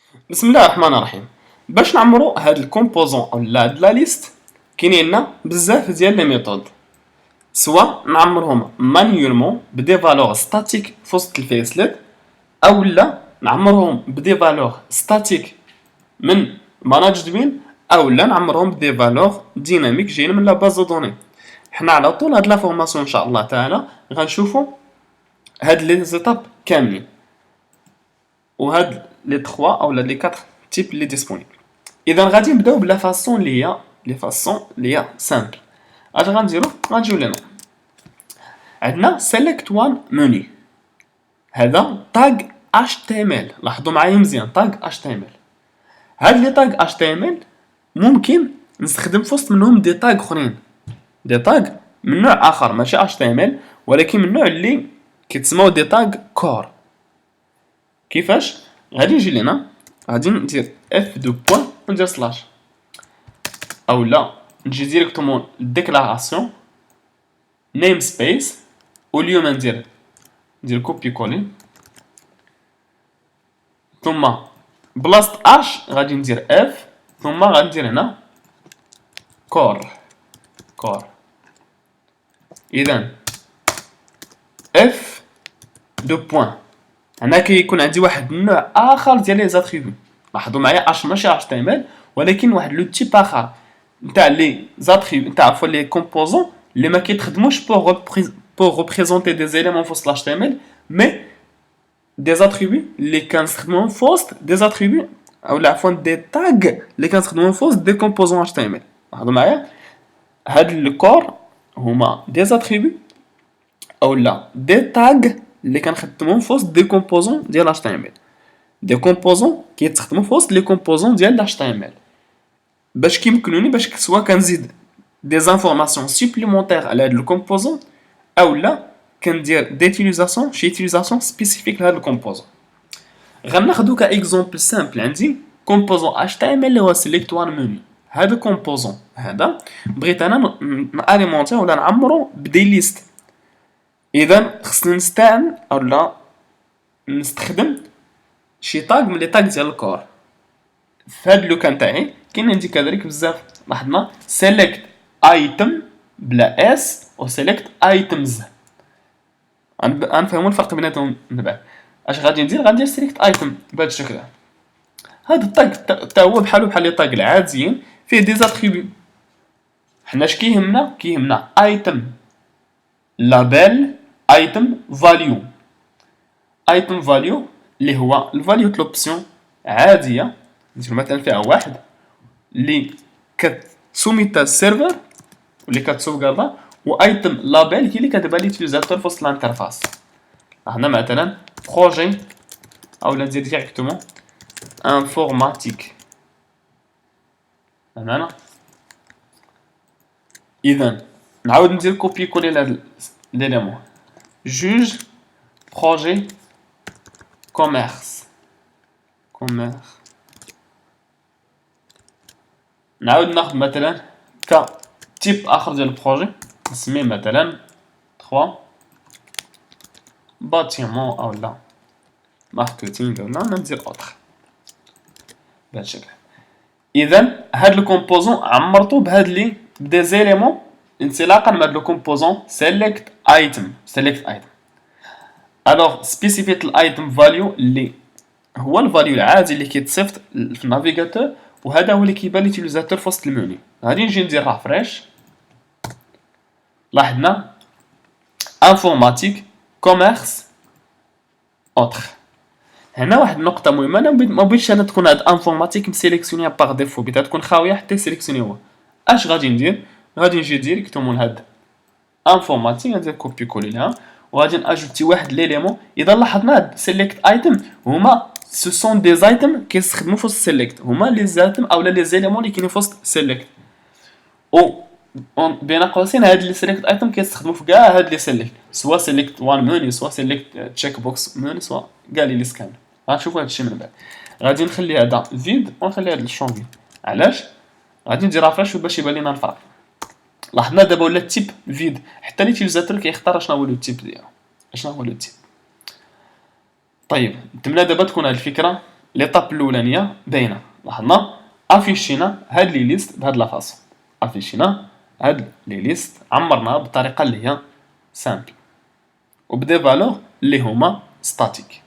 بسم الله الرحمن الرحيم. باش نعمرو هاد الكومبوزون او هاد لا ليست كاينين لنا بزاف ديال لي ميثود، سواء نعمرهم مانيولمون بدي فالور ستاتيك في وسط الفيسلت، او لا نعمرهم بدي فالور ستاتيك من ماناجد بين، او لا نعمرهم بدي فالور ديناميك جايين من لا باز دو دوني. حنا على طول هاد لا فورماسيون ان شاء الله تعالى غنشوفو هاد لي زيتاب كاملين، وهاد لي 3 او لي 4 تيب لي ديسپونيبل. اذا غادي نبداو بلا فاسون اللي هي سامبل. اش غنديرو؟ غنجيو لهنا عندنا سيليكت وان موني، هذا تاغ اش تي ام ال. لاحظوا معايا مزيان، تاغ اش تي ام ال. هاد لي تاغ اش تي ام ال ممكن نستخدم في وسط منهم دي تاغ اخرين، دي تاغ من نوع اخر ماشي اش تي ام ال، ولكن من نوع اللي كيتسموا دي تاغ كور. كيفاش؟ غادي نجي لهنا، غادي ندير اف دو بوين وندير سلاش، او لا نجي ديريكتومون ديكلاراسيون نيم سبيس، واليوم ندير كوبي كولي، ثم بلاصة اش غادي ندير اف، ثم غندير هنا كور. اذا اف دو بوين، هنا كيكون عندي واحد النوع اخر ديال لي زاتريبيو. لاحظوا معايا اش ماشي اش تي ام ال، ولكن واحد لو تيب اخر نتاع لي زاتريبيو نتاع عفوا لي كومبوزون اللي ما كيتخدموش بور ريبريزونتي دي زيليمون في وسط لاش تي ام ال، مي دي زاتريبيو اللي كنستخدموهم في وسط دي زاتريبيو، او عفوا دي تاغ اللي كنستخدموهم في وسط دي كومبوزون اش تي ام ال. لاحظوا معايا هاد الكور هما دي زاتريبيو او لا دي تاغ اللي كنخدموهم في وسط دي كومبوزون ديال اش تي ام ال، دي كومبوزون كيتخدموا في وسط لي كومبوزون ديال لاش تي ام ال، باش كيمكنوني باش سوا كنزيد دي زانفورماسيون سوبليمونتير على هاد الكومبوزون، او لا كندير ديتيليزاسيون شي تيليزاسيون سبيسيفيك لهاد الكومبوزون. غناخدو كاكزومبل سامبل، عندي كومبوزون اش تي ام ال اللي هو سيليكت وان موني. هذا كومبوزون هذا بغيت انا ناليمونتي ولا نعمرو بدي ليست، اذا خصني نستعمل او لا نستخدم شي تاغ من لي تاغ ديال الكور. في هاد لو كان تاعي كاين عندي كذلك بزاف، لاحظنا سيليكت ايتم بلا اس و سيليكت ايتمز. غنفهموا الفرق بيناتهم من بعد. اش غادي ندير؟ غندير سيليكت ايتم بهذا الشكل. هاد التاغ تا هو بحال لي تاغ العاديين فيه دي زاتريبيو. حنا اش كيهمنا ايتم لابيل، ايتم فاليو. ايتم فاليو اللي هو الفاليو لوبسيون عاديه، ندير مثلا فيها واحد اللي كتسوميتا السيرفر واللي كتسوفغاردا، و ايتم لابيل هي اللي كتبان ليوتيليزاتور في وسط الانترفاس. هنا مثلا بروجي او لا ندير ديريكتومون انفورماتيك. فهمنا؟ اذا نعاود ندير كوبي كولي لهاد ليليمون، جوج بروجي كوميرس. نعاود ناخد مثلا ك تيب اخر ديال البروجي، نسميه مثلا 3 باتيمون او لا ماركتينغ، ولا ندير اوتر بهذا الشكل. اذا هاد الكومبوزون عمرتو بهاد لي بدي زيليمون انطلاقا من هاد الكومبوزون سيليكت ايتم. الوغ سبيسيفيت الايتم فاليو اللي هو الفاليو العادي اللي كيتصيفط في النافيغاتور، وهذا هو اللي كيبان ليوتيليزاتور في وسط المنيو. غادي نجي ندير رافريش، لاحظنا انفورماتيك كوميرس اوتر. هنا واحد النقطة مهمة، انا ما بغيتش انا تكون هاد انفورماتيك مسيليكسيونيا باغ ديفو، بغيتها تكون خاوية حتى يسيليكسيوني هو. اش غادي ندير؟ غادي نجي ديريكتومون لهاد انفورماتيك، غندير كوبي كولي لها، وغادي ناجوتي واحد ليليمون. اذا لاحظنا هاد سيليكت ايتم هما سو سون دي زايتم كيستخدموا في وسط سيليكت، هما لي زايتم او لي زيليمون اللي كاينين في وسط سيليكت، او بين قوسين هاد لي سيليكت ايتم كيستخدموا في كاع هاد لي سيليكت، سوا سيليكت وان موني، سوا سيليكت تشيك بوكس موني، سوا كاع لي سكان. غنشوفوا هادشي من بعد. غادي نخلي هذا فيد ونخلي هذا الشون فيد. علاش؟ غادي ندير رافريش باش يبان لينا الفرق. لاحظنا دابا ولا التيب فيد، حتى ليوتيليزاتور كيختار شنو هو لو تيب ديالو، شنو هو لو تيب. طيب نتمنى دابا تكون هاد الفكره ليطاب الاولانيه باينه، لاحظنا افيشينا هاد لي ليست بهاد لا فاصون، افيشينا هاد لي ليست عمرناها بالطريقه اللي هي سامبل وبدي فالور اللي هما ستاتيك.